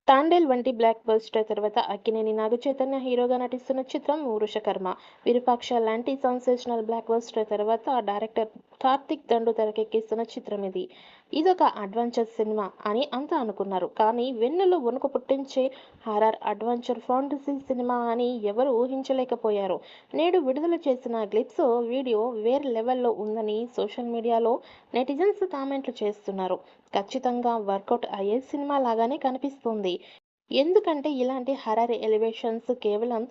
తాండేల్ వంటి block buster తర్వాత అక్కినేని నాగచైతన్య హీరోగా నటిస్తున్న చిత్రం వృషకర్మ. విరూపాక్ష లాంటి సెన్సేషనల్ బ్లాక్ బస్టర్ తర్వాత డైరెక్టర్ కార్తిక్ దండు తెరకెక్కిస్తున్న చిత్రం ఇది. ఇదొక అడ్వెంచర్ సినిమా అని అంతా అనుకున్నారు. కానీ వెన్నులో వణుకు పుట్టించే హారర్ అడ్వెంచర్ ఫాంటసీ సినిమా అని ఎవరూ ఊహించలేకపోయారు. నేడు విడుదల చేసిన గ్లిప్స్ వీడియో వేరే లెవెల్లో ఉందని సోషల్ మీడియాలో నెటిజన్స్ కామెంట్లు చేస్తున్నారు. ఖచ్చితంగా వర్కౌట్ అయ్యే సినిమా లాగానే కనిపిస్తుంది. ఎందుకంటే ఇలాంటి హర్రర్ ఎలివేషన్స్ కేవలం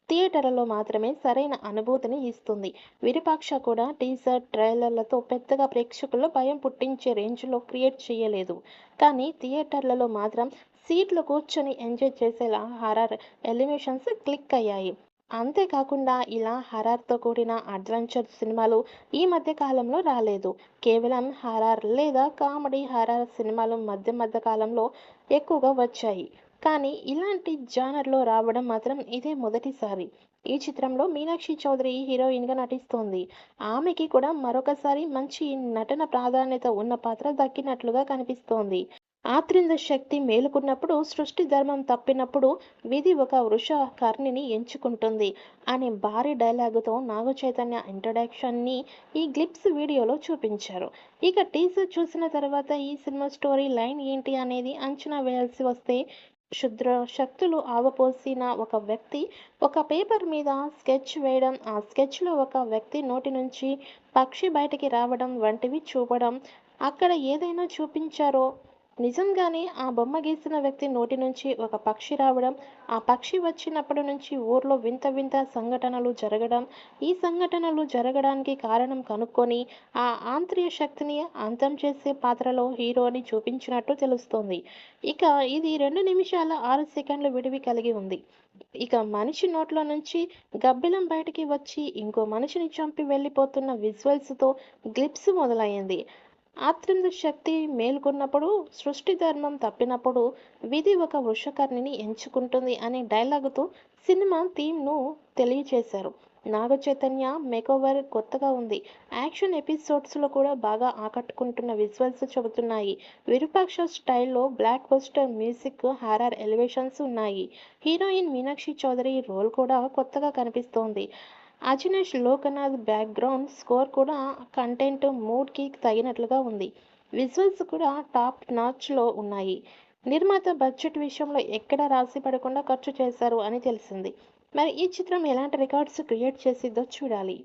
థియేటర్లలో మాత్రమే సరైన అనుభూతిని ఇస్తుంది. విరూపాక్ష కూడా టీజర్, ట్రైలర్లతో పెద్దగా ప్రేక్షకుల్లో భయం పుట్టించే రేంజ్లో క్రియేట్ చేయలేదు. కానీ థియేటర్లలో మాత్రం సీట్లు కూర్చొని ఎంజాయ్ చేసేలా హర్రర్ ఎలివేషన్స్ క్లిక్ అయ్యాయి. అంతేకాకుండా ఇలా హర్రర్‌తో కూడిన అడ్వెంచర్ సినిమాలు ఈ మధ్య కాలంలో రాలేదు. కేవలం హర్రర్ లేదా కామెడీ హర్రర్ సినిమాలు మధ్య మధ్య కాలంలో ఎక్కువగా వచ్చాయి. కానీ ఇలాంటి జానర్‌లో రావడం మాత్రం ఇదే మొదటిసారి. ఈ చిత్రంలో మీనాక్షి చౌదరి హీరోయిన్‌గా నటిస్తోంది. ఆమెకి కూడా మరొకసారి మంచి నటన ప్రాధాన్యత ఉన్న పాత్ర దక్కినట్లుగా కనిపిస్తోంది. ఆత్రేంద్ర శక్తి మేలుకున్నప్పుడు, సృష్టి ధర్మం తప్పినప్పుడు విధి ఒక వృషకర్ణిని ఎంచుకుంటుంది అనే భారీ డైలాగుతో నాగచైతన్య ఇంట్రడక్షన్ని ఈ గ్లిప్స్ వీడియోలో చూపించారు. ఇక టీజర్ చూసిన తర్వాత ఈ సినిమా స్టోరీ లైన్ ఏంటి అనేది అంచనా వేయాల్సి వస్తే, క్షుద్ర శక్తులు ఆవపోసిన ఒక వ్యక్తి ఒక పేపర్ మీద స్కెచ్ వేయడం, ఆ స్కెచ్లో ఒక వ్యక్తి నోటి నుంచి పక్షి బయటికి రావడం వంటివి చూపడం. అక్కడ ఏదైనా చూపించారో నిజంగానే ఆ బొమ్మ గీసిన వ్యక్తి నోటి నుంచి ఒక పక్షి రావడం, ఆ పక్షి వచ్చినప్పటి నుంచి ఊర్లో వింత వింత సంఘటనలు జరగడం, ఈ సంఘటనలు జరగడానికి కారణం కనుక్కొని ఆ ఆంతర్య శక్తిని అంతం చేసే పాత్రలో హీరోని చూపించినట్టు తెలుస్తోంది. ఇక ఇది 2 నిమిషాల 6 సెకండ్ల విడివి కలిగి ఉంది. ఇక మనిషి నోట్లో నుంచి గబ్బిలం బయటికి వచ్చి ఇంకో మనిషిని చంపి వెళ్ళిపోతున్న విజువల్స్‌తో గ్లిప్స్ మొదలయ్యింది. ఆత్రేంద్ర శక్తి మేల్కొన్నప్పుడు, సృష్టి ధర్మం తప్పినప్పుడు విధి ఒక వృషకర్ణిని ఎంచుకుంటుంది అనే డైలాగుతో సినిమా థీమ్‌ను తెలియచేశారు. నాగచైతన్య మేకోవర్ కొత్తగా ఉంది. యాక్షన్ ఎపిసోడ్స్‌లో కూడా బాగా ఆకట్టుకుంటున్న విజువల్స్ చెబుతున్నాయి. విరూపాక్ష స్టైల్‌లో block buster music, horror elevations ఉన్నాయి. హీరోయిన్ మీనాక్షి చౌదరి రోల్ కూడా కొత్తగా కనిపిస్తోంది. అజినేష్ లోకనాథ్ బ్యాక్గ్రౌండ్ స్కోర్ కూడా కంటెంట్, మూడ్‌కి తగినట్లుగా ఉంది. విజువల్స్ కూడా టాప్ నాచ్‌లో ఉన్నాయి. నిర్మాత బడ్జెట్ విషయంలో ఎక్కడా రాజీ పడకుండా ఖర్చు చేశారు అని తెలిసింది. మరి ఈ చిత్రం ఎలాంటి రికార్డ్స్ క్రియేట్ చేసిద్దో చూడాలి.